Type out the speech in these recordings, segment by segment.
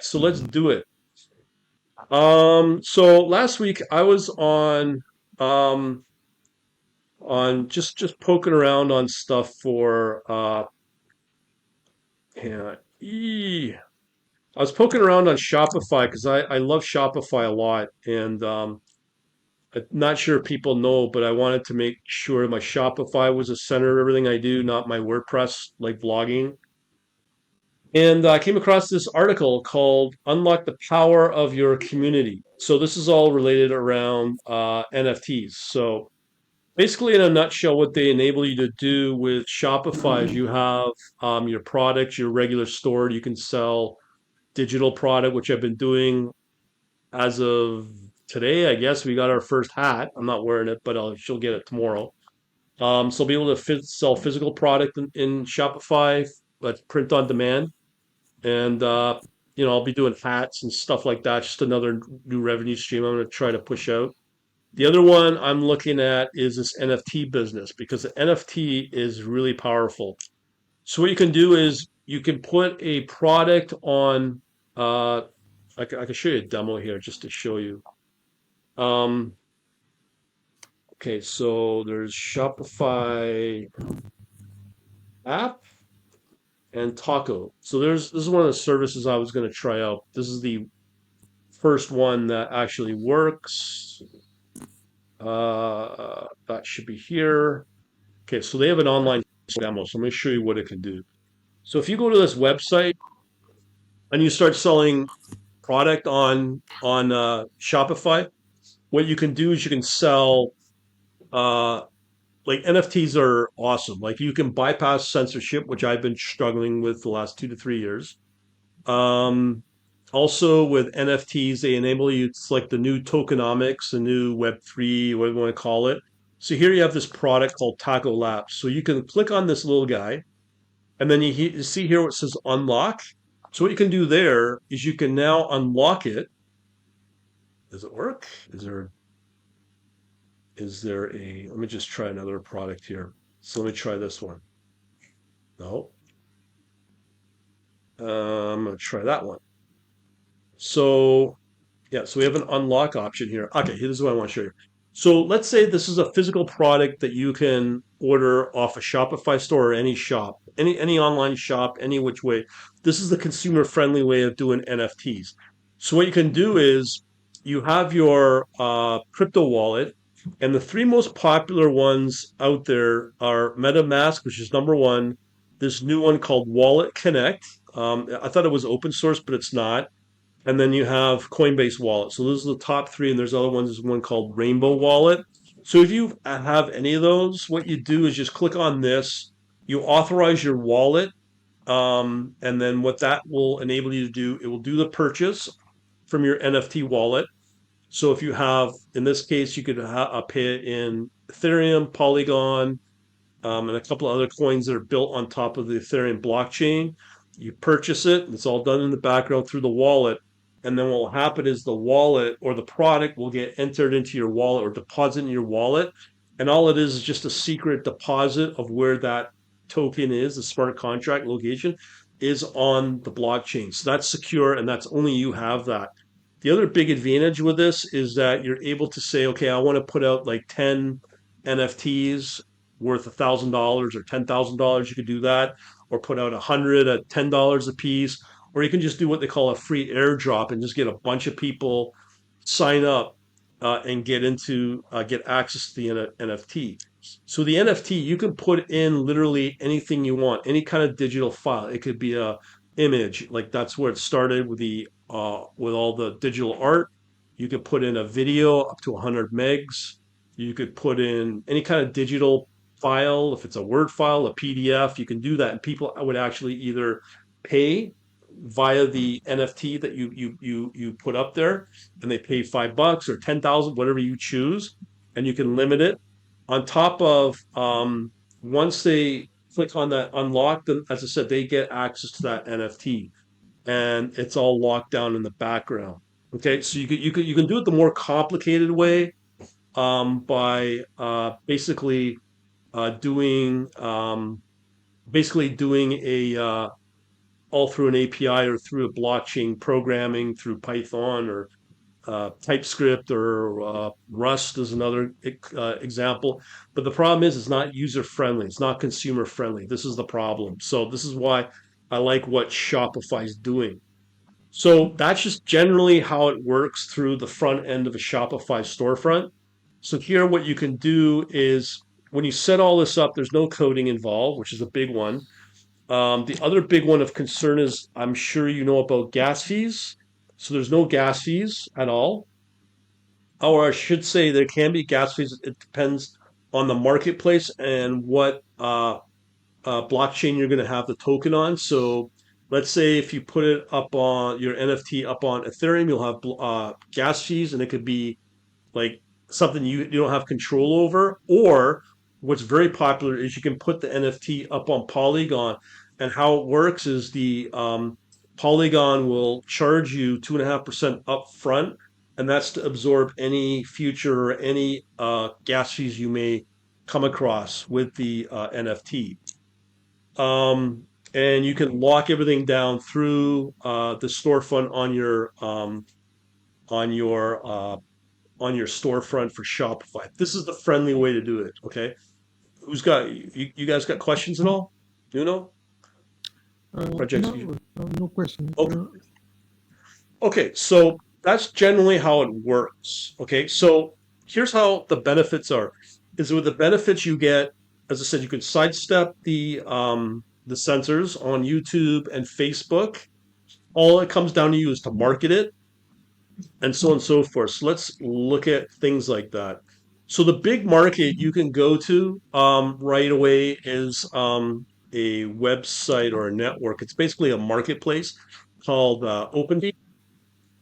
so let's do it. So last week I was um on just poking around on stuff for yeah, I was poking around on Shopify because I love Shopify a lot, and I'm not sure if people know, but I wanted to make sure my Shopify was the center of everything I do, not my WordPress like vlogging. And I came across this article called "Unlock the Power of Your Community." So this is all related around NFTs. So basically, in a nutshell, what they enable you to do with Shopify is you have your product, your regular store. You can sell digital product, which I've been doing as of today. I guess we got our first hat. I'm not wearing it, but she'll get it tomorrow. So I'll be able to sell physical product in Shopify, but print on demand. And I'll be doing hats and stuff like that. Just another new revenue stream I'm going to try to push out. The other one I'm looking at is this NFT business because the NFT is really powerful. So what you can do is you can put a product on. I can show you a demo here just to show you. Um, okay, so there's Shopify app and Taco. So this is one of the services I was going to try out. This is the first one that actually works. That should be here. Okay, so they have an online demo. So I'm going to show you what it can do. So if you go to this website and you start selling product on Shopify, what you can do is you can sell uh, like NFTs are awesome. Like you can bypass censorship, which I've been struggling with the last 2 to 3 years. Um, Also with NFTs, they enable you. It's like the new tokenomics, the new Web3, whatever you want to call it. So here you have this product called Taco Labs. So you can click on this little guy, and then you see here what says unlock. So what you can do there is you can now unlock it. Does it work? Is there a? Let me just try another product here. So let me try this one. No, I'm gonna try that one. So yeah, so we have an unlock option here. Okay, here's what I want to show you. So let's say this is a physical product that you can order off a Shopify store or any shop, any online shop, any which way. This is the consumer friendly way of doing NFTs. So what you can do is you have your crypto wallet, and the three most popular ones out there are MetaMask, which is number one. This new one called Wallet Connect. I thought it was open source, but it's not, and then you have Coinbase Wallet. So those are the top three, and there's other ones. There's one called Rainbow Wallet. So if you have any of those, what you do is just click on this. You authorize your wallet, and then what that will enable you to do, it will do the purchase from your NFT wallet. So if you have, in this case, you could pay it in Ethereum, Polygon, and a couple of other coins that are built on top of the Ethereum blockchain. You purchase it, it's all done in the background through the wallet. And then what will happen is the wallet or the product will get entered into your wallet or deposit in your wallet. And all it is just a secret deposit of where that token is, the smart contract location is on the blockchain. So that's secure and that's only you have that. The other big advantage with this is that you're able to say, okay, I want to put out like 10 NFTs worth $1,000 or $10,000. You could do that, or put out 100 at $10 a piece, or you can just do what they call a free airdrop and just get a bunch of people sign up and get access to the NFT. So the NFT, you can put in literally anything you want, any kind of digital file. It could be a image, like that's where it started with the with all the digital art. You could put in a video up to 100 megs. You could put in any kind of digital file. If it's a Word file, a PDF, you can do that. And people would actually either pay via the NFT that you put up there, and they pay $5 or 10,000, whatever you choose, and you can limit it. On top of once they click on that unlock, then as I said, they get access to that NFT, and it's all locked down in the background. Okay, so you can do it the more complicated way by uh, doing basically doing a all through an API or through a blockchain programming through Python or TypeScript or Rust is another example. But the problem is, it's not user friendly. It's not consumer friendly. This is the problem. So this is why I like what Shopify is doing. So that's just generally how it works through the front end of a Shopify storefront. So here, what you can do is when you set all this up, there's no coding involved, which is a big one. The other big one of concern is I'm sure you know about gas fees. So there's no gas fees at all. Or I should say there can be gas fees. It depends on the marketplace and what blockchain you're going to have the token on. So let's say if you put it up on your NFT up on Ethereum, you'll have gas fees, and it could be like something you don't have control over. Or what's very popular is you can put the NFT up on Polygon, and how it works is the Polygon will charge you 2.5% upfront, and that's to absorb any future or any gas fees you may come across with the NFT. And you can lock everything down through the storefront on your on your storefront for Shopify. This is the friendly way to do it. Okay, who's got you guys got questions at all? You know projects. No, no question. Okay, okay, so that's generally how it works. Okay, so here's how the benefits are. Is with the benefits you get, as I said, you can sidestep the censors on YouTube and Facebook. All it comes down to you is to market it and so on and so forth. So let's look at things like that. So the big market you can go to right away is a website or a network. It's basically a marketplace called OpenSea.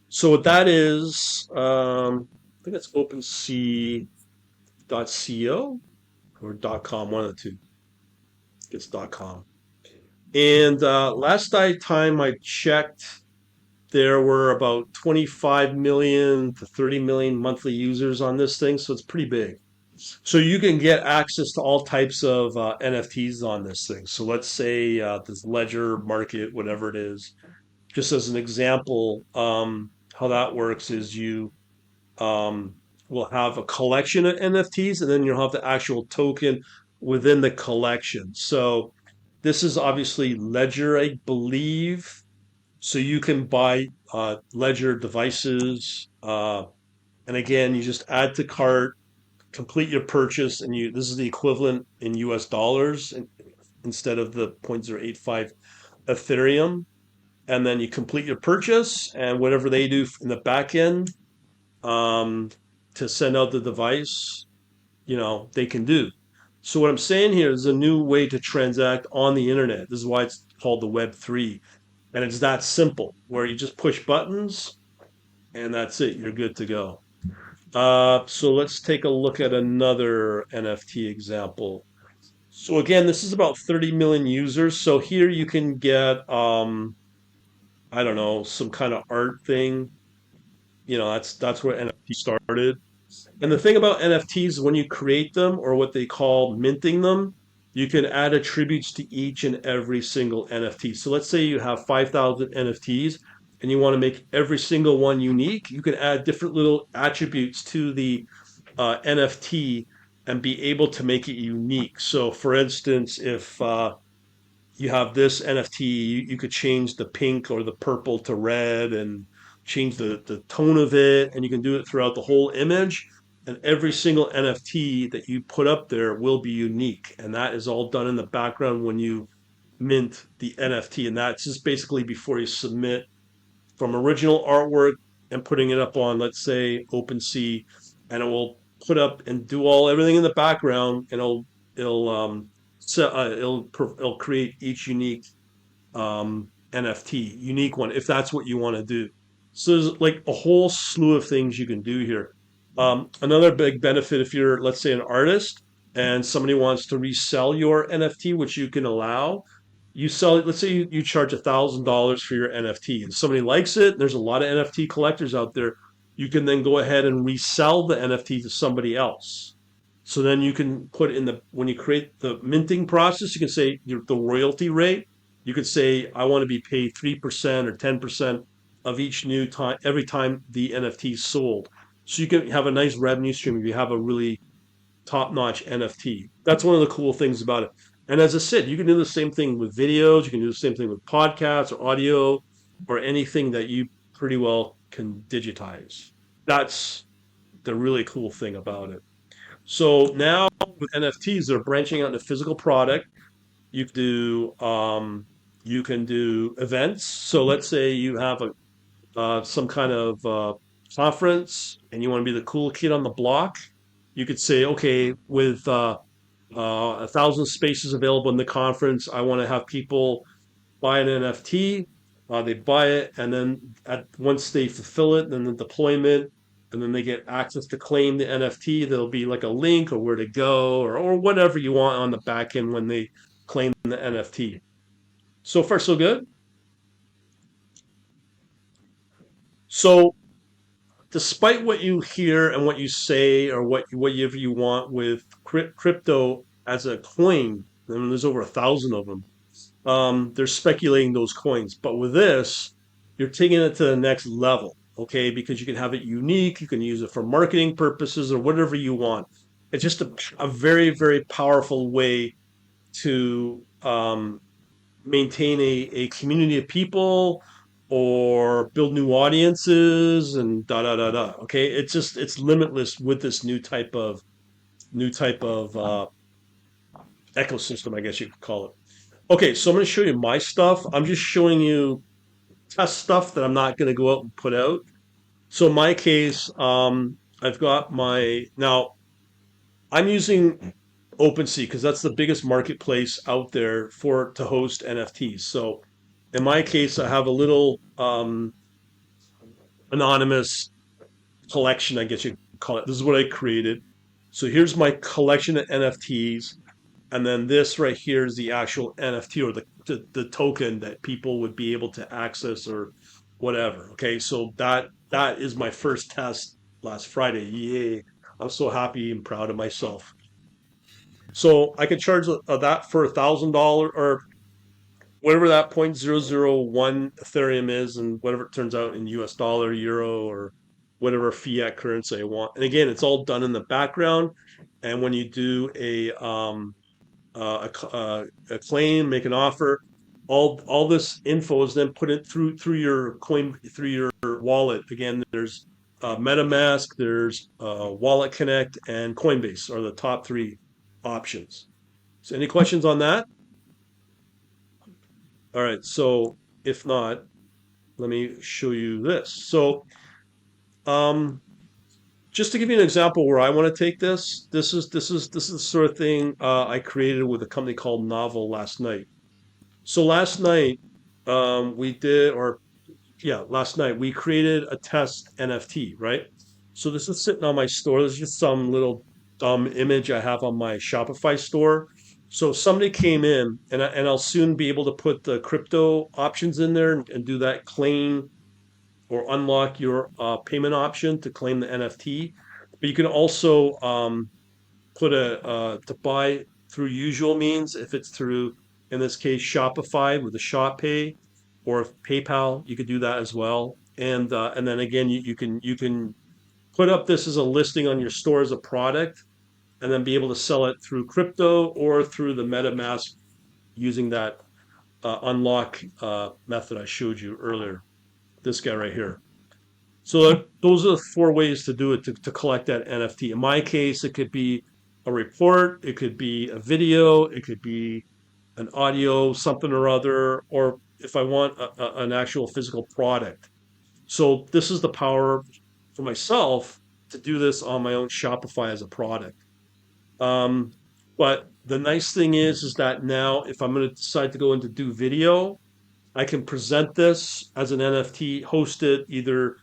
So what that is, I think it's OpenSea.co or .com, one of the two. It's .com. And time I checked, there were about 25 million to 30 million monthly users on this thing, so it's pretty big. So you can get access to all types of NFTs on this thing. So let's say this Ledger market, whatever it is, just as an example, how that works is you um, will have a collection of NFTs, and then you'll have the actual token within the collection. So this is obviously Ledger, I believe. So you can buy Ledger devices, and again, you just add to cart, complete your purchase, and you this is the equivalent in US dollars instead of the 0.085 Ethereum. And then you complete your purchase, and whatever they do in the back end um, to send out the device, they can do. So what I'm saying here is a new way to transact on the internet. This is why it's called the Web3. And it's that simple, where you just push buttons and that's it. You're good to go. So let's take a look at another NFT example. So again, this is about 30 million users. So here you can get, I don't know, some kind of art thing. That's where NFT started. And the thing about NFTs, when you create them or what they call minting them, you can add attributes to each and every single NFT. So let's say you have 5,000 NFTs and you want to make every single one unique. You can add different little attributes to the NFT and be able to make it unique. So, for instance, if you have this NFT, you could change the pink or the purple to red and change the tone of it, and you can do it throughout the whole image. And every single NFT that you put up there will be unique. And that is all done in the background when you mint the NFT. And that's just basically before you submit from original artwork and putting it up on, let's say, OpenSea, and it will put up and do all everything in the background, and it'll create each unique NFT, unique one, if that's what you want to do. So there's like a whole slew of things you can do here. Another big benefit if you're, let's say, an artist and somebody wants to resell your NFT, which you can allow, you sell it. Let's say you charge $1,000 for your NFT, and somebody likes it. There's a lot of NFT collectors out there. You can then go ahead and resell the NFT to somebody else. So then you can put in when you create the minting process, you can say the royalty rate, You could say, I want to be paid 3% or 10% of each new time, every time the NFT is sold. So you can have a nice revenue stream if you have a really top-notch NFT. That's one of the cool things about it. And as I said, you can do the same thing with videos. You can do the same thing with podcasts or audio or anything that you pretty well can digitize. That's the really cool thing about it. So now with NFTs, they're branching out into physical product. You can you can do events. So let's say you have a some kind of conference and you want to be the cool kid on the block. You could say, okay, with 1,000 spaces available in the conference, I want to have people buy an NFT. They buy it, and then once they fulfill it, then the deployment, and then they get access to claim the NFT. There'll be like a link or where to go or whatever you want on the back end when they claim the NFT. So far, so good. So, despite what you hear and what you say or whatever you want with crypto as a coin, I mean, there's over 1,000 of them. They're speculating those coins. But with this, you're taking it to the next level, okay? Because you can have it unique, you can use it for marketing purposes or whatever you want. It's just a very, very powerful way to maintain a community of people or build new audiences and da da da da. Okay, it's limitless with this new type of ecosystem, I guess you could call it. Okay, so I'm going to show you my stuff. I'm just showing you test stuff that I'm not going to go out and put out. So in my case, I've got my now I'm using OpenSea because that's the biggest marketplace out there for to host NFTs. So in my case, I have a little anonymous collection, I guess you could call it. This is what I created. So here's my collection of NFTs. And then this right here is the actual NFT or the token that people would be able to access or whatever. Okay, so that is my first test last Friday. Yay. I'm so happy and proud of myself. So I could charge that for $1,000 or whatever that 0.001 Ethereum is, and whatever it turns out in US dollar, euro, or whatever fiat currency I want. And again, it's all done in the background. And when you do a claim, make an offer, all this info is then put it through your coin through your wallet. Again, there's MetaMask, there's Wallet Connect, and Coinbase are the top three options. So, any questions on that? All right. So, if not, let me show you this. So, um, just to give you an example where I want to take this, this is the sort of thing I created with a company called Novel last night. So last night, we did, or yeah, last night we created a test NFT, right? So this is sitting on my store. There's just some little dumb image I have on my Shopify store. So somebody came in, and I'll soon be able to put the crypto options in there and do that claim or unlock your payment option to claim the NFT. But you can also put to buy through usual means if it's through in this case Shopify with the Shop Pay or if PayPal you could do that as well and then again you can put up this as a listing on your store as a product and then be able to sell it through crypto or through the MetaMask using that unlock method I showed you earlier, this guy right here. So those are the four ways to do it to collect that NFT. In my case, it could be a report, it could be a video, it could be an audio, something or other, or if I want an actual physical product. So this is the power for myself to do this on my own Shopify as a product. Um, but the nice thing is that now if I'm going to decide to go into do video, I can present this as an NFT, host it either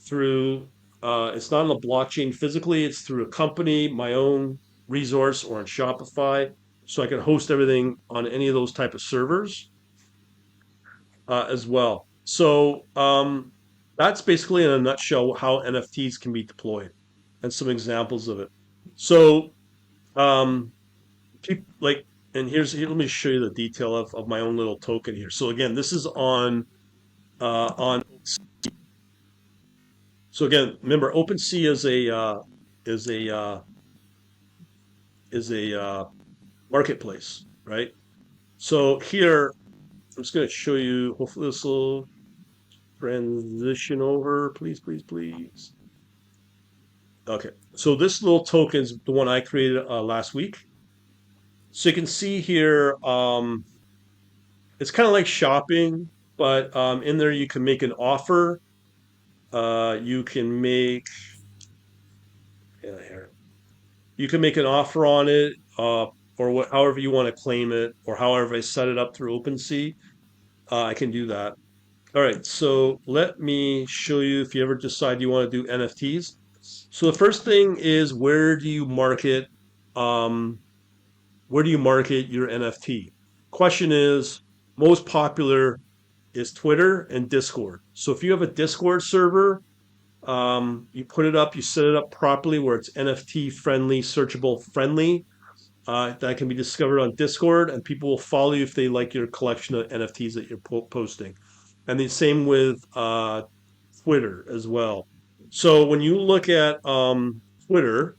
through it's not on the blockchain physically, it's through a company, my own resource, or on Shopify. So I can host everything on any of those type of servers as well. So that's basically in a nutshell how NFTs can be deployed and some examples of it. So um, like and let me show you the detail of my own little token here. So again, this is on. So again, remember, OpenSea is a marketplace, right? So here, I'm just going to show you. Hopefully, this will transition over. Please, please, please. Okay. So this little token is the one I created last week. So you can see here, it's kind of like shopping, but in there you can make an offer. You can make yeah, here. You can make an offer on it, or however you want to claim it, or however I set it up through OpenSea. I can do that. All right, so let me show you if you ever decide you want to do NFTs. So the first thing is um, where do you market your NFT? Question is most popular is Twitter and Discord. So if you have a Discord server, you put it up, you set it up properly where it's NFT friendly, searchable friendly. That can be discovered on Discord, and people will follow you if they like your collection of NFTs that you're posting. And the same with Twitter as well. So when you look at Twitter,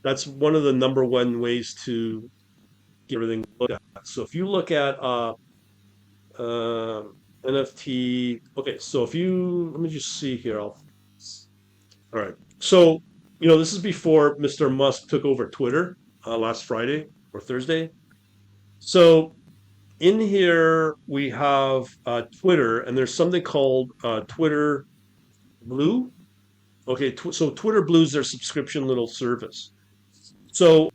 that's one of the number one ways to get everything looked at. So if you look at uh, NFT, okay, so if you let me just see here. All right. So this is before Mr. Musk took over Twitter last Friday or Thursday. So in here we have Twitter, and there's something called Twitter Blue. Okay, so Twitter Blue is their subscription little service. So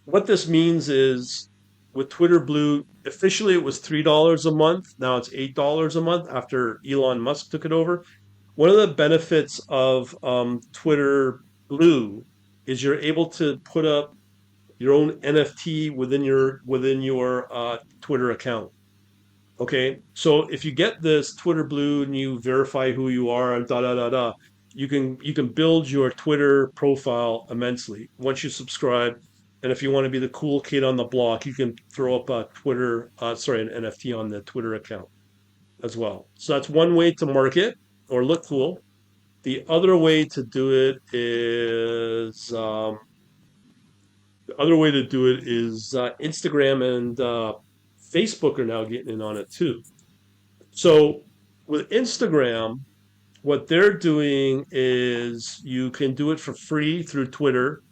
what this means is with Twitter Blue, officially it was $3 a month. Now it's $8 a month after Elon Musk took it over. One of the benefits of Twitter Blue is you're able to put up your own NFT within your Twitter account. Okay, so if you get this Twitter Blue and you verify who you are and da da da da, you can build your Twitter profile immensely once you subscribe. And if you want to be the cool kid on the block, you can throw up a an NFT on the Twitter account as well. So that's one way to market or look cool. The other way to do it is Instagram and Facebook are now getting in on it too. So with Instagram, what they're doing is you can do it for free through Twitter.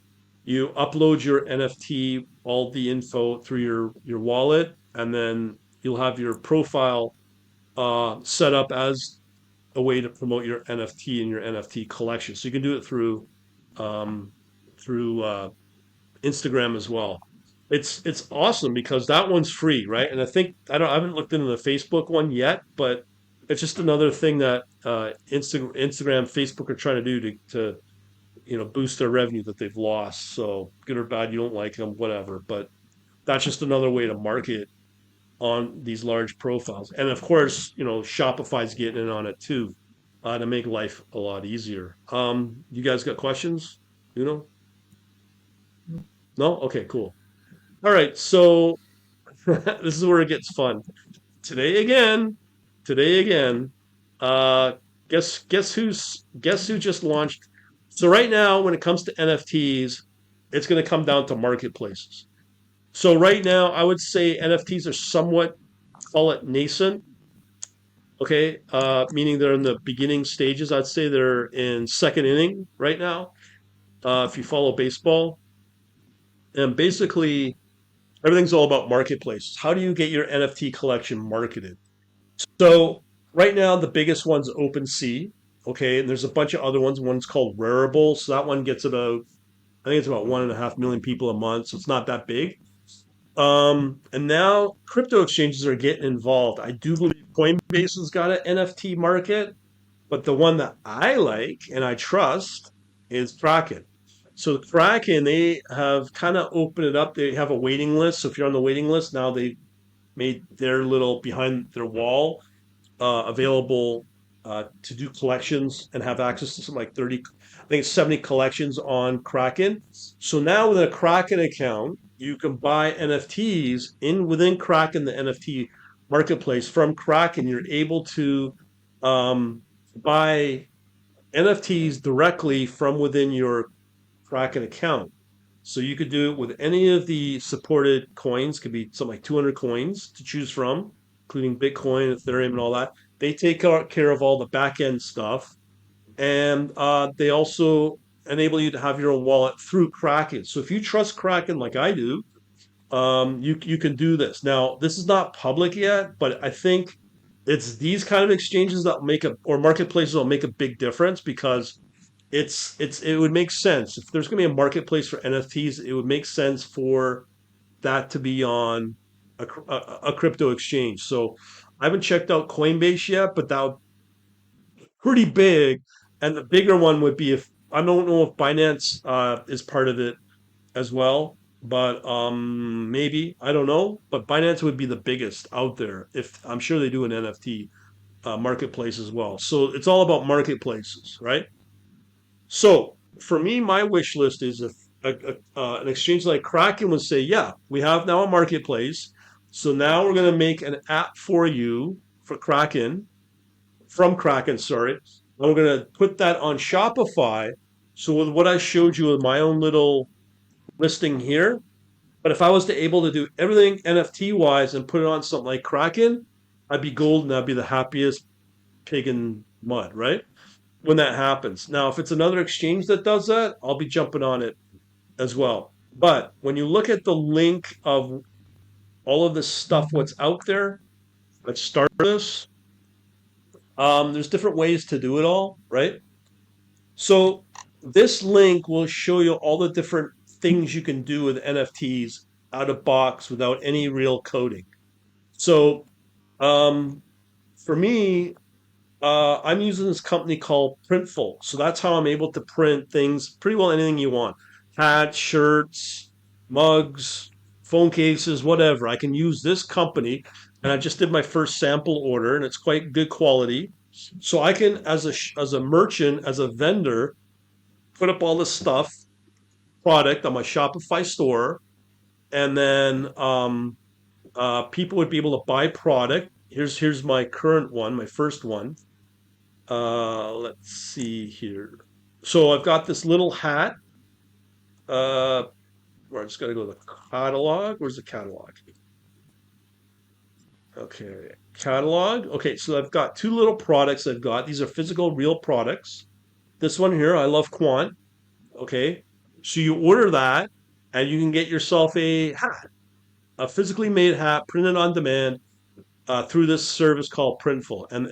You upload your NFT, all the info through your wallet, and then you'll have your profile set up as a way to promote your NFT and your NFT collection. So you can do it um, through Instagram as well. It's awesome because that one's free, right? And I haven't looked into the Facebook one yet, but it's just another thing that Instagram, Facebook are trying to do to boost their revenue that they've lost. So good or bad, you don't like them, whatever. But that's just another way to market on these large profiles. And of course, Shopify's getting in on it too, to make life a lot easier. You guys got questions? You know? No? Okay, cool. All right, so this is where it gets fun. Today again, today again. Uh, guess who just launched? So right now, when it comes to NFTs, it's going to come down to marketplaces. So right now, I would say NFTs are somewhat, call it nascent. Okay, meaning they're in the beginning stages. I'd say they're in second inning right now. If you follow baseball, and basically everything's all about marketplaces. How do you get your NFT collection marketed? So right now, the biggest one's OpenSea. Okay, and there's a bunch of other ones. One's called Rarible. So that one gets about, I think it's about 1.5 million people a month. So it's not that big. And now crypto exchanges are getting involved. I do believe Coinbase has got an NFT market, but the one that I like and I trust is Kraken. So Kraken, they have kind of opened it up. They have a waiting list. So if you're on the waiting list, now they made their little behind their wall available to do collections and have access to something like 30, I think it's 70 collections on Kraken. So now with a Kraken account, you can buy NFTs in within Kraken, the NFT marketplace from Kraken. You're able to buy NFTs directly from within your Kraken account. So you could do it with any of the supported coins, could be something like 200 coins to choose from, including Bitcoin, Ethereum, and all that. They take care of all the back end stuff. And they also enable you to have your own wallet through Kraken. So if you trust Kraken like I do, you can do this. Now, this is not public yet, but I think it's these kind of exchanges that make a or marketplaces will make a big difference because it would make sense if there's going to be a marketplace for NFTs. It would make sense for that to be on a crypto exchange. So I haven't checked out Coinbase yet, but that would be pretty big. And the bigger one would be if I don't know if Binance is part of it as well, but maybe I don't know. But Binance would be the biggest out there. If I'm sure they do an NFT marketplace as well. So it's all about marketplaces, right? So for me, my wish list is if an exchange like Kraken would say, "Yeah, we have now a marketplace. So now we're going to make an app for you for Kraken from Kraken, sorry. And we're going to put that on Shopify. So with what I showed you with my own little listing here, but if I was to able to do everything NFT wise and put it on something like Kraken, I'd be golden. I'd be the happiest pig in mud, right? When that happens. Now, if it's another exchange that does that, I'll be jumping on it as well. But when you look at the link of all of this stuff, what's out there, let's start this. There's different ways to do it all, right? So this link will show you all the different things you can do with NFTs out of box without any real coding. So um, for me, I'm using this company called Printful. So that's how I'm able to print things, pretty well anything you want. Hats, shirts, mugs, phone cases, whatever. I can use this company. And I just did my first sample order and it's quite good quality. So I can, as a merchant, as a vendor, put up all this stuff, product on my Shopify store. And then people would be able to buy product. Here's my current one, my first one. Let's see here. So I've got this little hat. Uh, where I just got to go to the catalog. Where's the catalog? Okay, catalog. Okay, so I've got two little products I've got. These are physical, real products. This one here, I love Quant. Okay, so you order that, and you can get yourself a hat, a physically made hat, printed on demand, through this service called Printful. And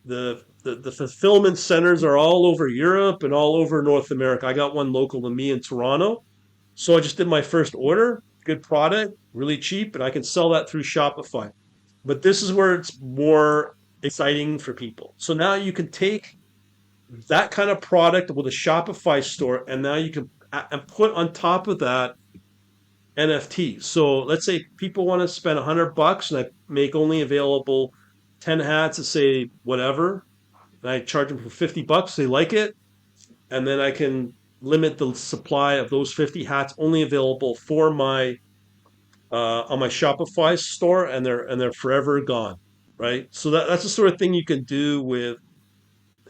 the fulfillment centers are all over Europe and all over North America. I got one local to me in Toronto. So I just did my first order, good product, really cheap, and I can sell that through Shopify. But this is where it's more exciting for people. So now you can take that kind of product with a Shopify store, and now you can and put on top of that NFTs. So let's say people want to spend $100 and I make only available 10 hats to say whatever, and I charge them for $50. They like it, and then I can limit the supply of those 50 hats only available for my on my Shopify store, and they're forever gone, right? So that's the sort of thing you can do with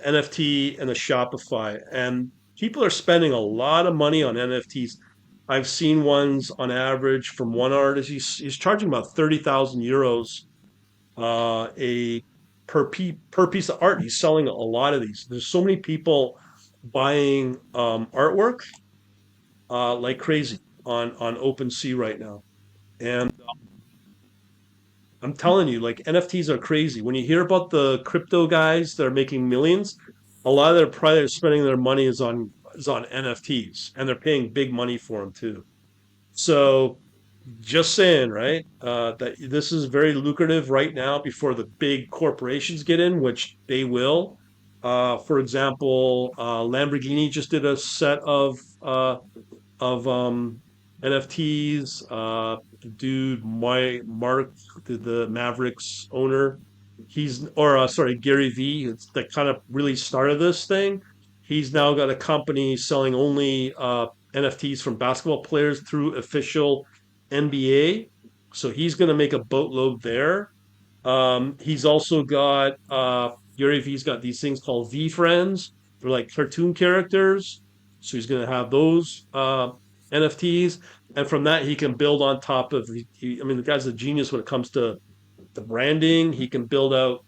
NFT and the Shopify, and people are spending a lot of money on NFTs. I've seen ones on average from one artist. He's charging about 30,000 euros a per piece of art. He's selling a lot of these. There's so many people buying artwork like crazy on OpenSea right now, and I'm telling you, like NFTs are crazy. When you hear about the crypto guys that are making millions, a lot of their probably spending their money is on NFTs, and they're paying big money for them too. So just saying, right? That this is very lucrative right now before the big corporations get in, which they will. For example, Lamborghini just did a set of NFTs. Dude, my Mark, the Mavericks owner, sorry, Gary V, it's that kind of really started this thing. He's now got a company selling only NFTs from basketball players through official NBA. So he's going to make a boatload there. He's also got Gary V's got these things called V Friends. They're like cartoon characters. So he's going to have those NFTs, and from that he can build on top of. I mean, the guy's a genius when it comes to the branding. He can build out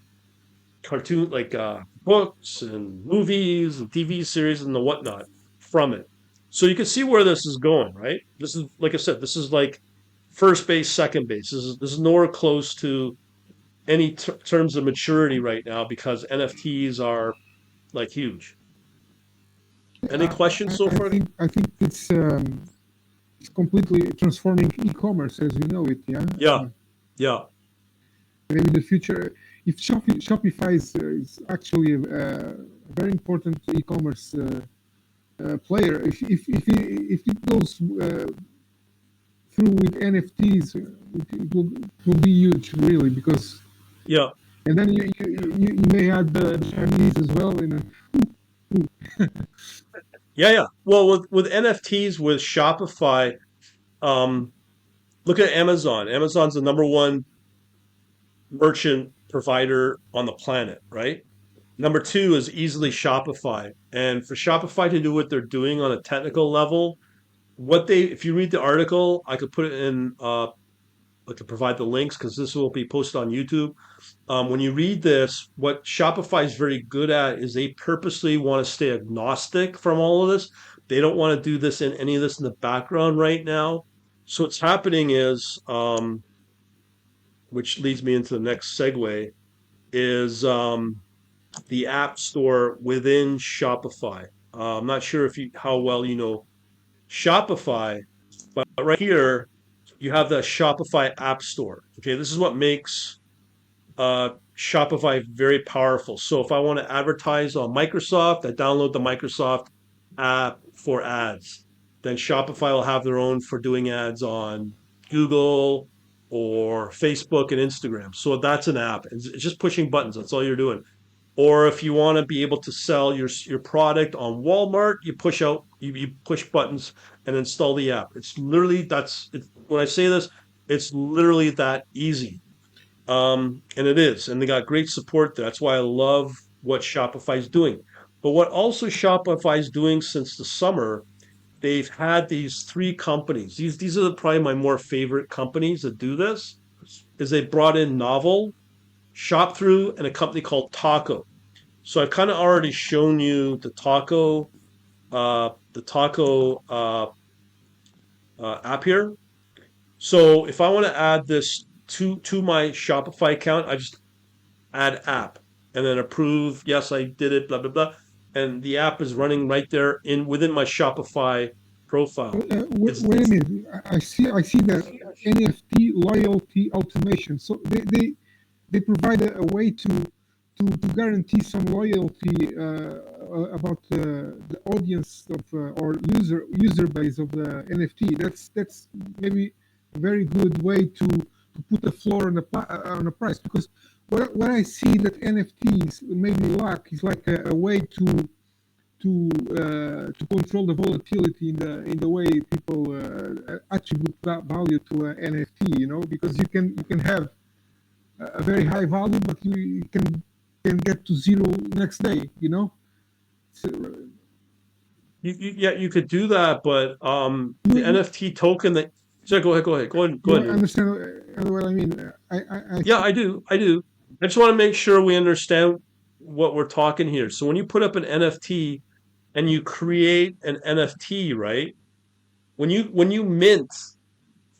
cartoon like books and movies and TV series and the whatnot from it. So you can see where this is going, right? This is like I said, this is like first base, second base. This is nowhere close to any terms of maturity right now because NFTs are like huge. Any questions so far? I think it's completely transforming e-commerce as we know it. Yeah, Yeah, yeah, maybe the future. If Shopify is actually a very important e-commerce player, if it goes through with NFTs, it will be huge, really, because yeah, and then you may add the Chinese as well in yeah, yeah. Well, with NFTs with Shopify, um, look at Amazon. Amazon's the number one merchant provider on the planet, right? Number two is easily Shopify. And for Shopify to do what they're doing on a technical level, if you read the article, I could put it in, I could provide the links because this will be posted on YouTube. When you read this, what Shopify is very good at is they purposely want to stay agnostic from all of this. They don't want to do this in any of this in the background right now. So what's happening is, which leads me into the next segue, is the App Store within Shopify. I'm not sure if you how well you know Shopify, but right here you have the Shopify App Store. Okay, this is what makes Shopify very powerful. So if I want to advertise on Microsoft, I download the Microsoft app for ads. Then Shopify will have their own for doing ads on Google or Facebook and Instagram. So that's an app. It's just pushing buttons. That's all you're doing. Or if you want to be able to sell your product on Walmart, you push buttons and install the app. It's literally when I say this, it's literally that easy. And it is, and they got great support there. That's why I love what Shopify is doing. But what also Shopify is doing since the summer, they've had these three companies. These are probably my more favorite companies that do this. Is they brought in Novel, Shop Through, and a company called Taco. So I've kind of already shown you the Taco app here. So if I want to add this to my Shopify account, I just add app and then approve. Yes, I did it. Blah blah blah, and the app is running right there in within my Shopify profile. wait a minute. I see that NFT loyalty automation. So they provide a way to guarantee some loyalty about the audience of or user base of the NFT. That's maybe a very good way to put a floor on a price, because what I see that NFTs maybe lack is like a way to control the volatility in the way people attribute value to an NFT. You know, because you can have a very high value, but you can get to zero next day. You know, so, Yeah, you could do that, but the you NFT token that. So go ahead, dude. understand what I mean? I Yeah, I do, I do. I just want to make sure we understand what we're talking here. So when you put up an NFT and you create an NFT, right? When you mint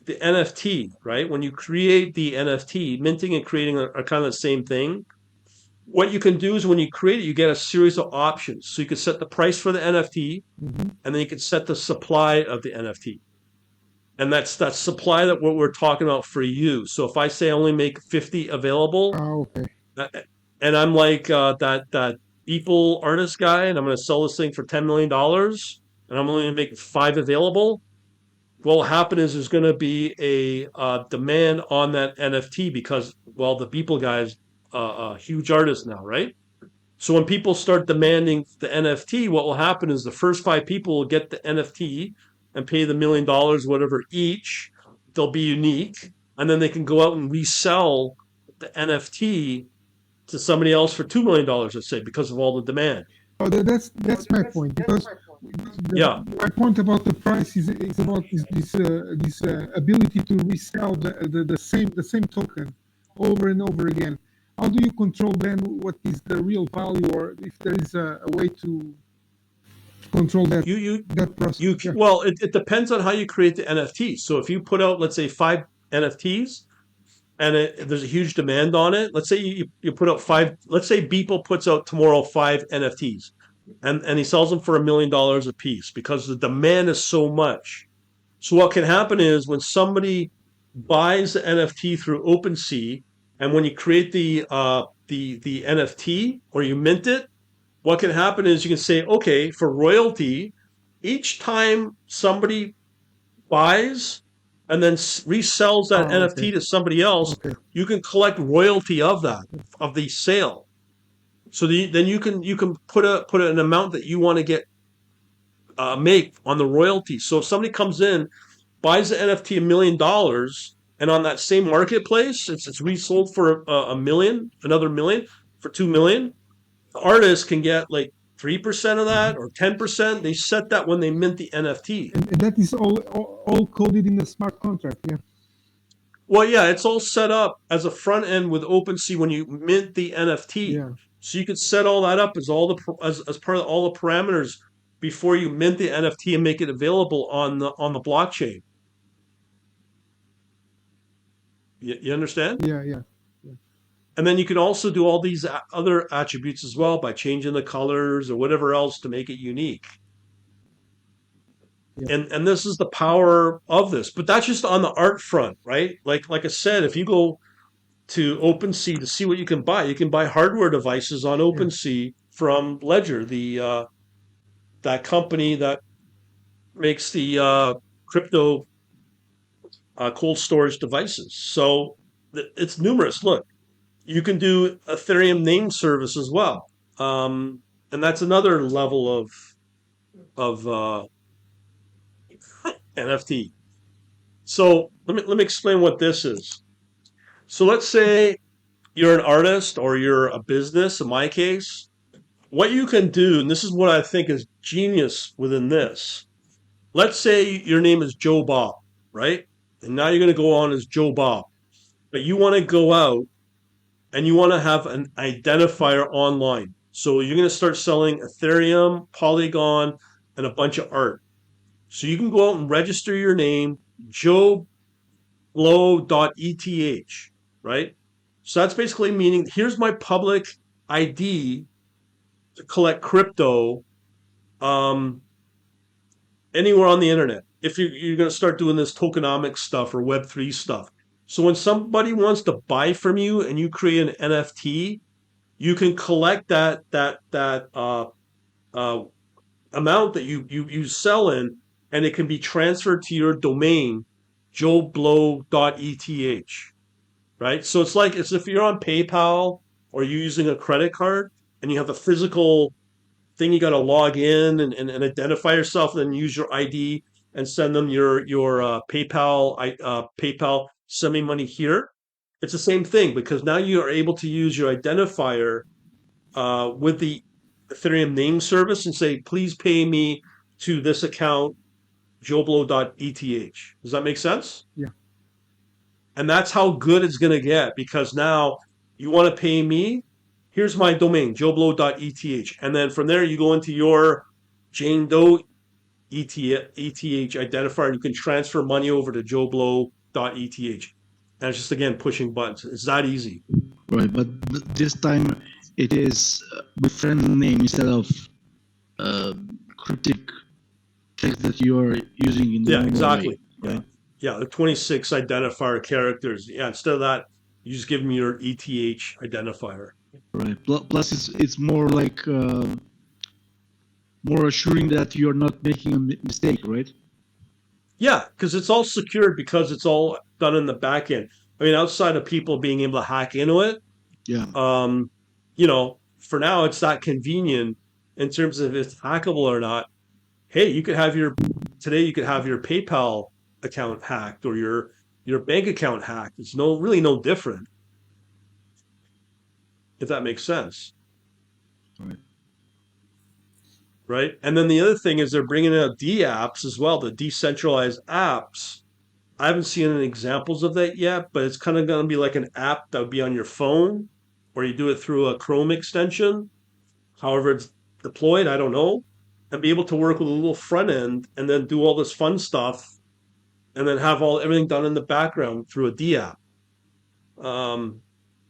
the NFT, right? When you create the NFT, minting and creating are kind of the same thing. What you can do is when you create it, you get a series of options. So you can set the price for the NFT, mhm. and then you can set the supply of the NFT. And that's that supply that what we're talking about for you. So if I say I only make 50 available, Okay. uh, and I'm like that Beeple artist guy, and I'm going to sell this thing for $10 million, and I'm only going to make five available. What will happen is there's going to be a demand on that NFT because, well, the Beeple guy is a huge artist now, right? So when people start demanding the NFT, what will happen is the first five people will get the NFT. and pay the $1 million, whatever each. They'll be unique, and then they can go out and resell the NFT to somebody else for $2 million, let's say, because of all the demand. Oh, that's my point, because Yeah, my point about the price is about this ability to resell the same token over and over again. How do you control then what is the real value, or if there is a way to control that you you that process? Yeah, well, it depends on how you create the NFT. So if you put out, let's say, five NFTs, and there's a huge demand on it. Let's say you put out five. Let's say Beeple puts out tomorrow five NFTs, and he sells them for $1 million a piece because the demand is so much. So what can happen is when somebody buys the NFT through OpenSea, and when you create the NFT or you mint it, what can happen is you can say, okay, for royalty, each time somebody buys and then resells that ah, okay, NFT to somebody else, okay. you can collect royalty of that, of the sale. So then you can put an amount that you want to get make on the royalty. So if somebody comes in, buys the NFT $1 million, and on that same marketplace, it's resold for a million, another million for 2 million. The artist can get like 3% of that or 10%. They set that when they mint the NFT. And that is all coded in the smart contract. Yeah, Well, yeah, it's all set up as a front end with OpenSea when you mint the NFT. yeah. So you could set all that up as part of all the parameters before you mint the NFT and make it available on the blockchain. You understand? Yeah, yeah, yeah, And then you can also do all these other attributes as well by changing the colors or whatever else to make it unique. yeah, And this is the power of this. But that's just on the art front, right? Like I said, if you go to OpenSea to see what you can buy, you can buy hardware devices on yeah. OpenSea from Ledger, the that company that makes the crypto cold storage devices. So it's numerous. Look, you can do Ethereum name service as well, and that's another level of NFT. So let me explain what this is. So let's say you're an artist or you're a business. In my case, what you can do, and this is what I think is genius within this. Let's say your name is Joe Bob, right? And now you're going to go on as Joe Bob, but you want to go out and you want to have an identifier online. So you're going to start selling Ethereum, Polygon, and a bunch of art. So you can go out and register your name, joeblow.eth, right? So that's basically meaning here's my public ID to collect crypto um, anywhere on the internet. If you're going to start doing this tokenomics stuff or Web3 stuff. So when somebody wants to buy from you and you create an NFT, you can collect that amount that you sell in, and it can be transferred to your domain, joeblow.eth, right? So it's like it's if you're on PayPal or you're using a credit card and you have a physical thing you got to log in and identify yourself, and then use your ID and send them your PayPal, send me money here. It's the same thing because now you are able to use your identifier with the Ethereum name service and say, please pay me to this account, joblo.eth. Does that make sense? yeah. And that's how good it's going to get because now you want to pay me. Here's my domain, joblo.eth. And then from there, you go into your Jane Doe ETH identifier and you can transfer money over to joblo.eth. And it's just, again, pushing buttons. It's that easy. Right, but this time it is with friend name instead of uh, cryptic text that you are using in the Yeah, normal way, exactly. Yeah. right? Yeah, the 26 identifier characters. Yeah, instead of that, you just give them your ETH identifier. Right. Plus, it's more like more assuring that you're not making a mistake, right? Yeah, because it's all secured because it's all done in the back end. I mean, outside of people being able to hack into it, Yeah. for now it's not convenient in terms of if it's hackable or not. hey, you could have your today you could have your PayPal account hacked or your bank account hacked. It's no different, if that makes sense, Right. right? And then the other thing is they're bringing out D apps as well, the decentralized apps. I haven't seen any examples of that yet, but it's kind of going to be like an app that would be on your phone, or you do it through a Chrome extension. However, it's deployed, I don't know, and be able to work with a little front end and then do all this fun stuff and then have all everything done in the background through a D app. Um,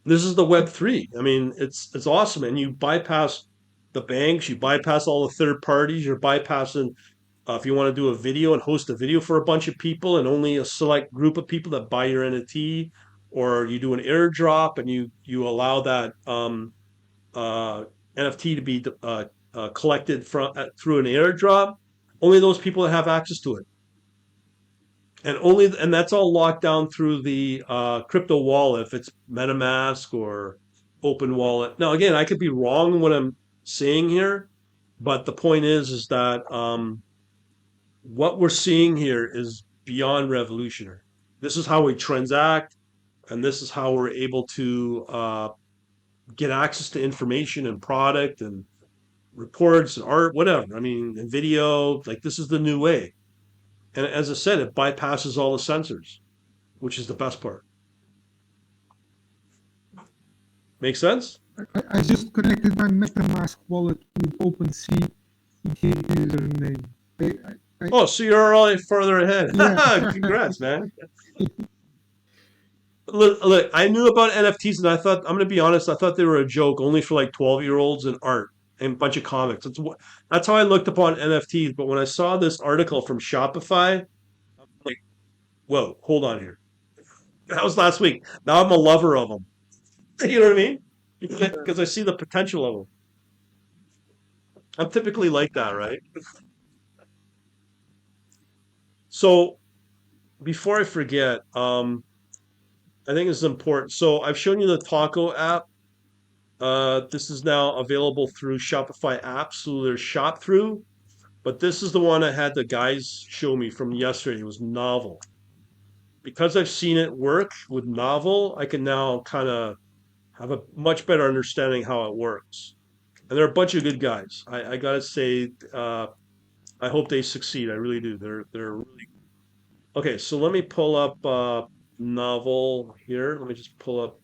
this is the Web3. I mean, it's awesome, and you bypass the banks, you bypass all the third parties, you're bypassing if you want to do a video and host a video for a bunch of people and only a select group of people that buy your NFT, or you do an airdrop and you allow that uh, NFT to be collected from through an airdrop. Only those people that have access to it, and that's all locked down through the crypto wallet if it's MetaMask or Open Wallet. Now, again, I could be wrong in what I'm saying here, but the point is that what we're seeing here is beyond revolutionary. This is how we transact, and this is how we're able to get access to information and product and reports and art, whatever. I mean, and video. Like this is the new way. And as I said, it bypasses all the sensors, which is the best part. Make sense? I just connected my MetaMask wallet with OpenSea ETH username. I Oh, so you're already further ahead. yeah. Congrats, man. Look, I knew about NFTs, and I thought I'm going to be honest. I thought they were a joke, only for like 12-year-olds and art and a bunch of comics. That's how I looked upon NFTs. But when I saw this article from Shopify, I'm like, whoa, hold on here. That was last week. Now I'm a lover of them. You know what I mean? Because I see the potential of them. I'm typically like that, right? So before I forget, I think it's important. So I've shown you the Taco app. This is now available through Shopify apps, so there's shop through. But this is the one I had the guys show me from yesterday. It was Novel. Because I've seen it work with Novel, I can now kind of have a much better understanding how it works. And they're a bunch of good guys. I gotta say, I hope they succeed. I really do. They're really okay. So let me pull up Novel here. Let me just pull up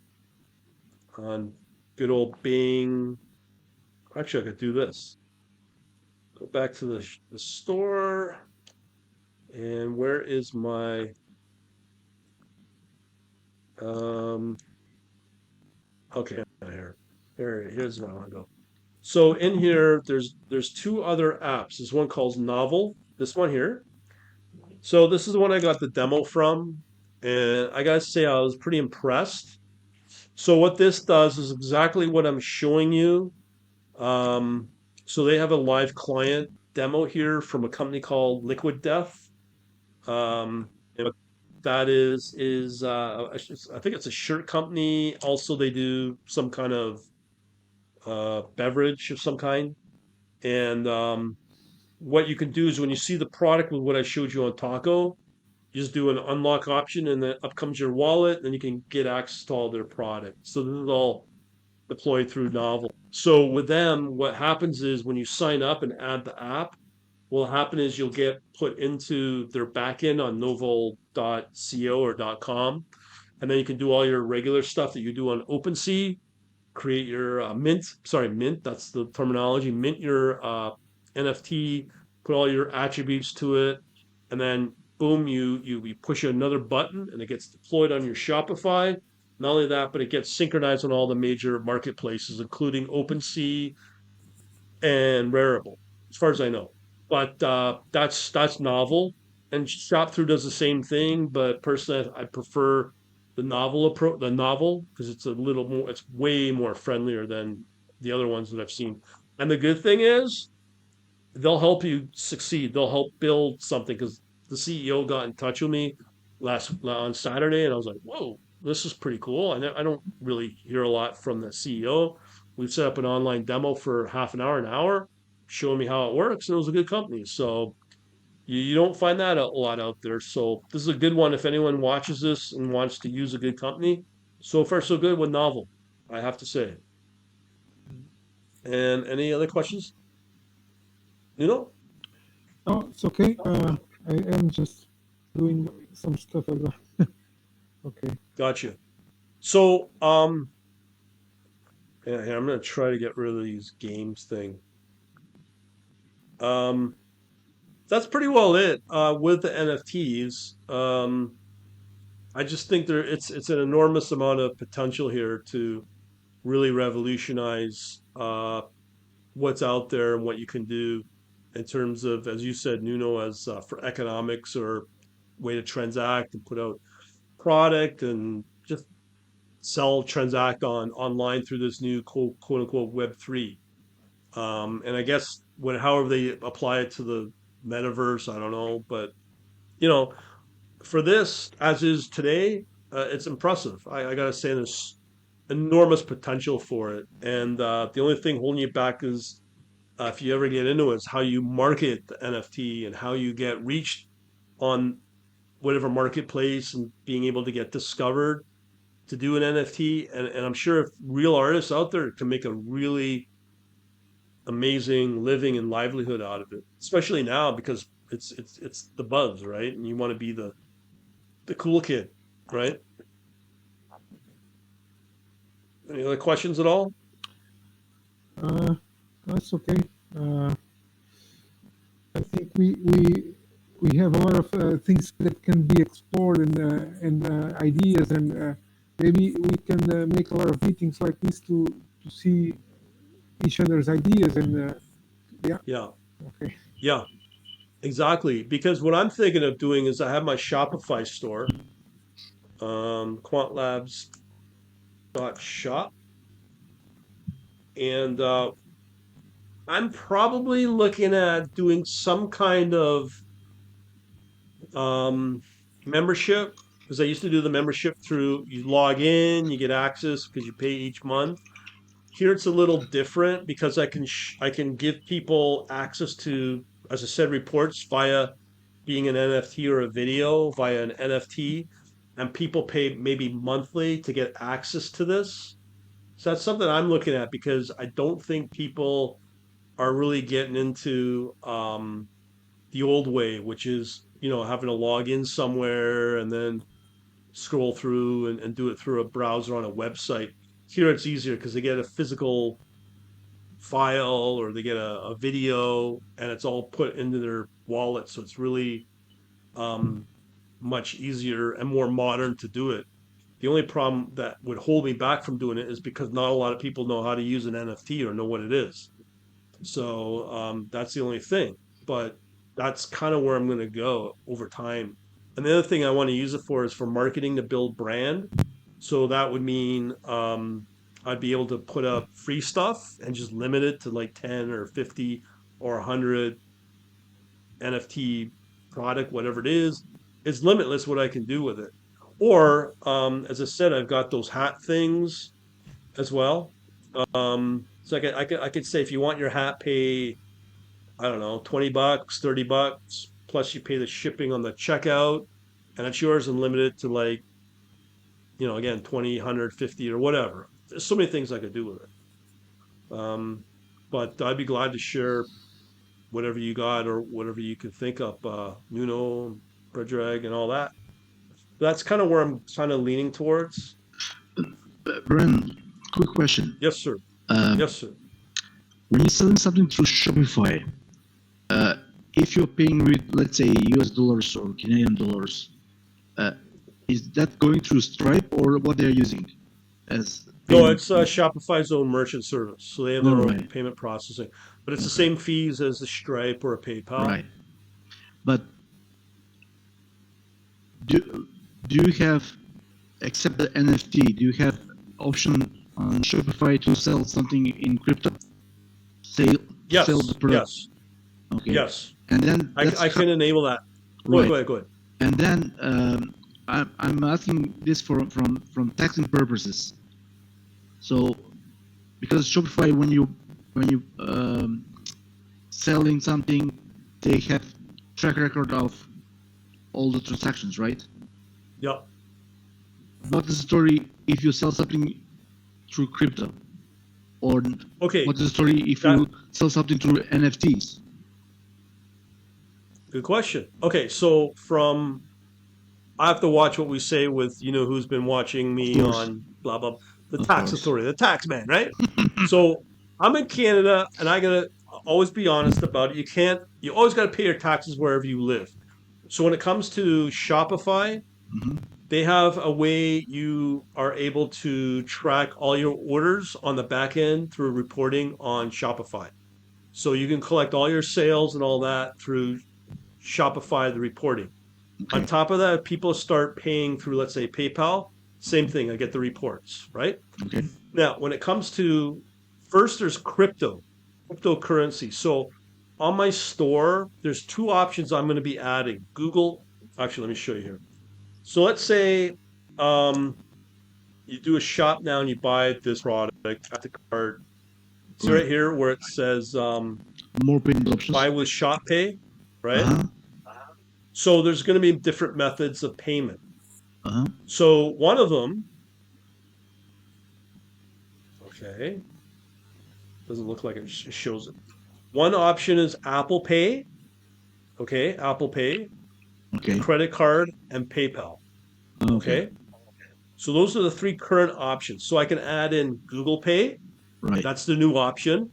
on good old Bing. Actually, I could do this. Go back to the store. And where is my um okay here. Here's where I want to go. So in here there's two other apps. There's one called Novel, this one here. So this is the one I got the demo from, and I gotta say I was pretty impressed. So what this does is exactly what I'm showing you. Um, so they have a live client demo here from a company called Liquid Death. And what that is I think it's a shirt company. Also, they do some kind of beverage of some kind. And what you can do is when you see the product with what I showed you on Taco, you just do an unlock option, and then up comes your wallet, and you can get access to all their products. So this is all deployed through Novel. So with them, what happens is when you sign up and add the app, what'll happen is you'll get put into their backend on novel.co or .com, and then you can do all your regular stuff that you do on OpenSea, create your mint, that's the terminology, mint your NFT, put all your attributes to it, and then boom, you push another button and it gets deployed on your Shopify. Not only that, but it gets synchronized on all the major marketplaces, including OpenSea and Rarible, as far as I know. But that's novel, and Shop Through does the same thing. But personally, I prefer the novel approach, the novel, because it's a little more, it's way more friendlier than the other ones that I've seen. And the good thing is, they'll help you succeed. They'll help build something because the CEO got in touch with me last on Saturday, and I was like, "Whoa, this is pretty cool." I don't really hear a lot from the CEO. We've set up an online demo for half an hour, showing me how it works, and it was a good company. So you don't find that a lot out there. So this is a good one if anyone watches this and wants to use a good company. So far, so good with Novel, I have to say. And any other questions? You know, Oh, it's okay. I am just doing some stuff as well. Okay. gotcha. So yeah, here, I'm gonna try to get rid of these games thing. Um, that's pretty well it with the NFTs. I just think it's an enormous amount of potential here to really revolutionize what's out there and what you can do in terms of, as you said, Nuno, as for economics or way to transact and put out product and just sell, transact on online through this new quote unquote Web3. And I guess however they apply it to the metaverse, I don't know, but you know, for this as is today, it's impressive. I gotta say, there's enormous potential for it, and the only thing holding you back is if you ever get into it, is how you market the NFT and how you get reached on whatever marketplace and being able to get discovered to do an NFT. And I'm sure if real artists out there can make a really amazing living and livelihood out of it, especially now because it's the buzz, right? And you want to be the cool kid, right? Any other questions at all? Uh, that's okay. Uh, I think we have a lot of things that can be explored and ideas, and maybe we can make a lot of meetings like this to see each other's ideas and yeah. Yeah, Okay. yeah, exactly. Because what I'm thinking of doing is I have my Shopify store, quantlabs.shop, and I'm probably looking at doing some kind of um, membership because I used to do the membership through you log in, you get access because you pay each month. Here it's a little different because I can give people access to, as I said, reports via being an NFT or a video via an NFT, and people pay maybe monthly to get access to this. So that's something I'm looking at because I don't think people are really getting into the old way, which is having to log in somewhere and then scroll through and do it through a browser on a website. Here it's easier because they get a physical file or they get a video and it's all put into their wallet. So it's really um, much easier and more modern to do it. The only problem that would hold me back from doing it is because not a lot of people know how to use an NFT or know what it is. So that's the only thing. But that's kind of where I'm going to go over time. And the other thing I want to use it for is for marketing to build brand. So that would mean I'd be able to put up free stuff and just limit it to like 10 or 50 or 100 NFT product, whatever it is. It's limitless what I can do with it. Or, as I said, I've got those hat things as well. So I could say if you want your hat, pay I don't know, $20, $30, plus you pay the shipping on the checkout, and it's yours and limited to like, again, 20, 150 or whatever. There's so many things I could do with it. But I'd be glad to share whatever you got or whatever you can think of, Nuno, Predrag, and all that. That's kind of where I'm kind of leaning towards. Bren, quick question. Yes, sir. Uh, Yes, sir. when you're selling something through Shopify, if you're paying with, let's say, US dollars or Canadian dollars, uh, is that going through Stripe or what they're using as No, payment? it's Shopify's own merchant service, so they have All their own right, payment processing, but it's the okay, same fees as a Stripe or a PayPal. right. But do do you have, except the NFT, do you have option on Shopify to sell something in crypto? Sell to sell the Yes, product. yes, Okay, yes. and then that's I can enable that. Go ahead, right. go ahead, go ahead. And then I'm asking this from taxing purposes. So because Shopify, when you selling something, they have track record of all the transactions, right? Yep. What is the story if you sell something through crypto? Or Okay. what's the story if That you sell something through NFTs? good question. Okay, so from I have to watch what we say with who's been watching Of me course, on blah blah the of tax course. authority, the tax man, right? So I'm in Canada, and I gotta always be honest about it. You always gotta pay your taxes wherever you live. So when it comes to Shopify, Hmm. they have a way you are able to track all your orders on the back end through reporting on Shopify. So you can collect all your sales and all that through Shopify, the reporting. On Okay, top of that, if people start paying through, let's say, PayPal, same thing. I get the reports, right? okay, Now, when it comes to first, there's cryptocurrency. So on my store, there's two options I'm going to be adding. Google, actually, let me show you here. So let's say um, you do a shop now and you buy this product at the cart. See right. right here where it says More payment buy options. with Shop Pay, Uh right? huh. So there's going to be different methods of payment. Uh huh. So one of them, okay, doesn't look like it shows it. One option is Apple Pay, okay, Apple Pay, Okay. credit card, and PayPal, Okay. okay. So those are the three current options. So I can add in Google Pay, Right. that's the new option.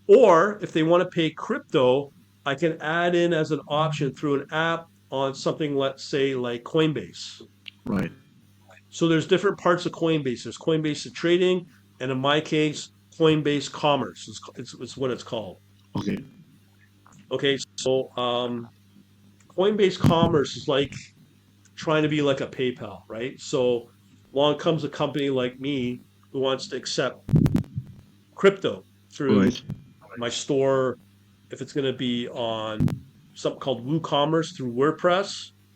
Or if they want to pay crypto, I can add in as an option through an app on something, let's say, like Coinbase. Right. So there's different parts of Coinbase. There's Coinbase trading, and in my case, Coinbase Commerce is what it's called. Okay. Okay, so Coinbase Commerce is like trying to be like a PayPal, right? So along comes a company like me who wants to accept crypto through Right. my store, if it's going to be on something called WooCommerce through WordPress,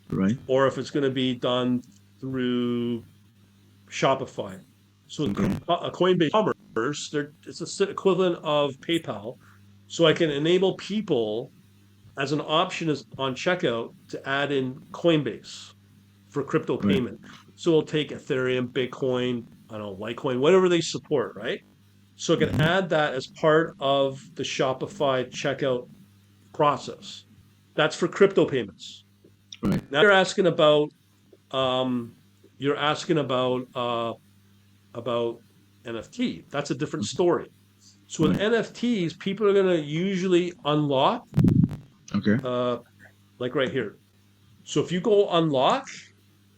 Right. or if it's going to be done through Shopify. So with Okay. Coinbase Commerce, it's a equivalent of PayPal. So I can enable people as an option is on checkout to add in Coinbase for crypto Right. payment. So we'll take Ethereum, Bitcoin, I don't know, Litecoin, whatever they support, right? So I can Hmm. add that as part of the Shopify checkout process. That's for crypto payments. Right. Now um, you're asking about NFT. That's a different story. So with Right. NFTs, people are going to usually unlock, Okay. uh, like right here. So if you go unlock,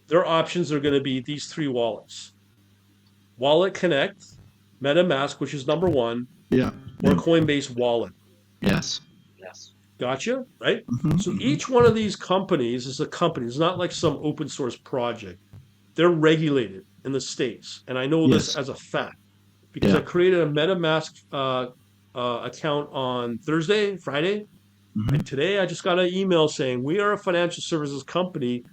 their options are going to be these three wallets: Wallet Connect, MetaMask, which is number one, Yeah. or Yeah. Coinbase Wallet. Yes. Gotcha, right? Hmm. So Hmm. each one of these companies is a company. It's not like some open source project. They're regulated in the States. And I know this Yes. as a fact because I Yeah. created a MetaMask account on Thursday, Friday. Hmm. And today I just got an email saying we are a financial services company.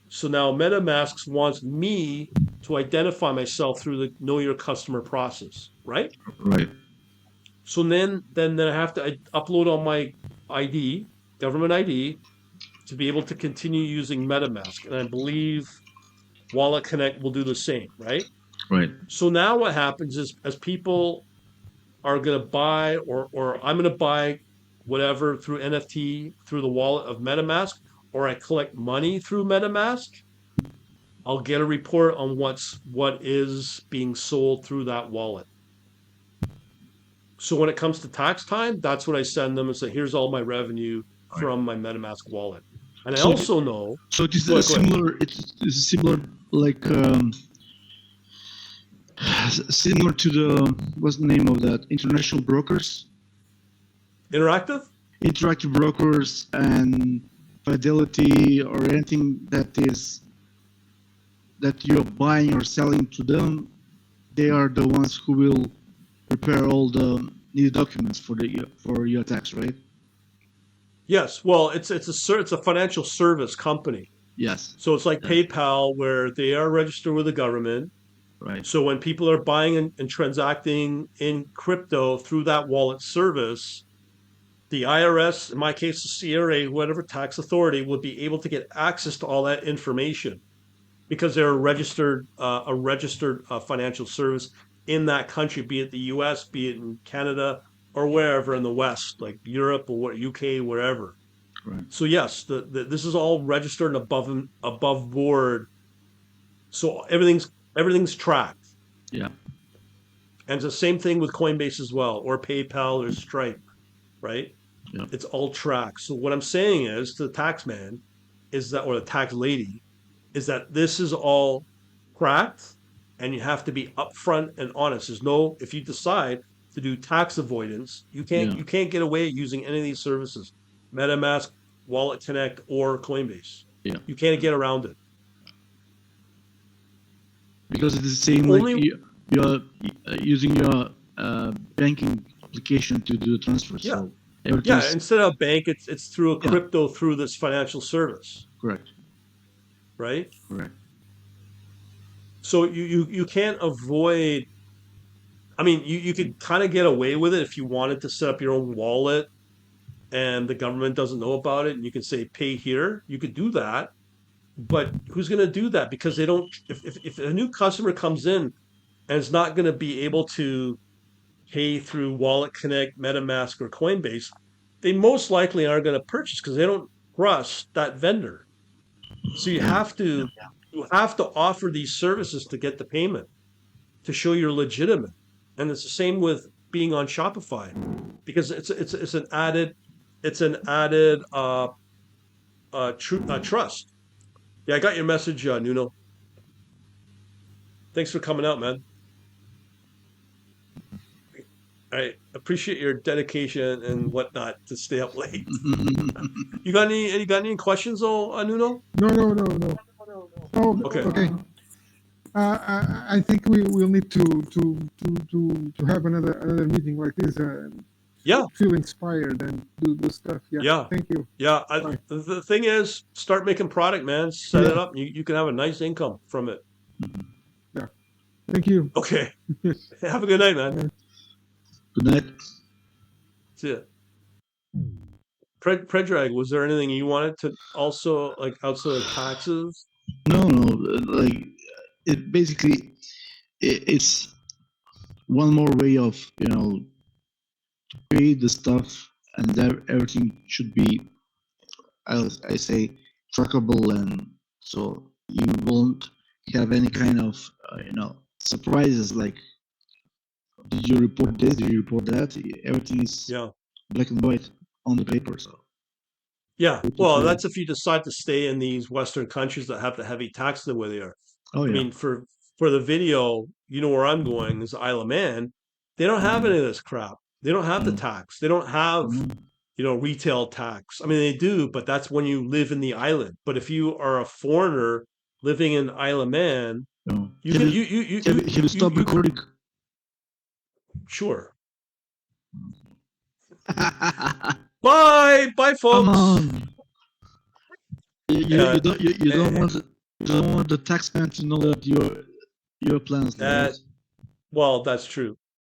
So now MetaMask wants me to identify myself through the know your customer process, right? Right. So then I have to upload on my ID, government ID, to be able to continue using MetaMask. And I believe Wallet Connect will do the same, right? Right. So now what happens is as people are going to buy or I'm going to buy whatever through NFT through the wallet of MetaMask, or I collect money through MetaMask, I'll get a report on what is being sold through that wallet. So when it comes to tax time, that's what I send them and say, here's all my revenue Right. from my MetaMask wallet. And I So, also know, so it is go a ahead, go ahead. similar. It's similar, like similar to the what's the name of that international brokers, Interactive? interactive brokers, and Fidelity or anything that you're buying or selling to them. They are the ones who will prepare all the needed documents for your tax, right? Yes. Well, it's a financial service company. Yes. So it's like Yes. PayPal where they are registered with the government. Right. So when people are buying and transacting in crypto through that wallet service, The IRS, in my case, the CRA, whatever tax authority, would be able to get access to all that information because they're a registered financial service in that country, be it the U.S., be it in Canada, or wherever in the West, like Europe or what UK, wherever. Right. So yes, this is all registered and above board. So everything's tracked, Yeah. and it's the same thing with Coinbase as well, or PayPal or Stripe, right? Yeah. It's all tracked. So what I'm saying is to the tax man is that, or the tax lady, is that this is all cracked and you have to be upfront and honest. There's no, if you decide to do tax avoidance, Yeah. you can't get away using any of these services, MetaMask, Wallet Connect, or Coinbase. Yeah. You can't get around it. Because it's the The same like only you're using your banking application to do the transfer. Yeah, So yeah. everything's Instead of a bank, it's through a yeah, crypto through this financial service, correct, right? correct. So you can't avoid. I mean, you could kind of get away with it if you wanted to set up your own wallet and the government doesn't know about it and you can say pay here. You could do that, but who's going to do that? Because they don't. If a new customer comes in and is not going to be able to pay through Wallet Connect, MetaMask, or Coinbase, they most likely aren't going to purchase because they don't trust that vendor. So Yeah, yeah, you have to offer these services to get the payment to show you're legitimate. And it's the same with being on Shopify because it's an added trust. Yeah, I got your message, Nuno. Thanks for coming out, man. I appreciate your dedication and whatnot to stay up late. You got any questions, though, Nuno? No, no, no, no. Oh, Okay. okay. I think we will need to have another meeting like this. Yeah, Feel inspired and do stuff. Yeah. yeah, Thank you. yeah. Bye. The thing is, start making product, man. Set it Yeah. up. You can have a nice income from it. Yeah. Thank you. Okay. Have a good night, man. Good night. See ya. Predrag, was there anything you wanted to also like outside of taxes? No, no, like it basically it's one more way of create the stuff, and that everything should be, I say, trackable, and so you won't have any kind of surprises like did you report this, did you report that. Everything is Yeah. black and white on the paper, so Yeah. good to Well, feel. that's if you decide to stay in these Western countries that have the heavy tax the way they are. Oh I yeah. mean, for the video, you know where I'm going is Isle of Man. They don't have any of this crap. They don't have the Mm, tax. They don't have, mm, retail tax. I mean, they do, but that's when you live in the island. But if you are a foreigner living in Isle of Man, no. you can Have you stopped you recording? sure. Come Bye, folks. on. You, Uh, you don't you don't eh, want you don't want the taxman to know that your plans, right? well, that's true.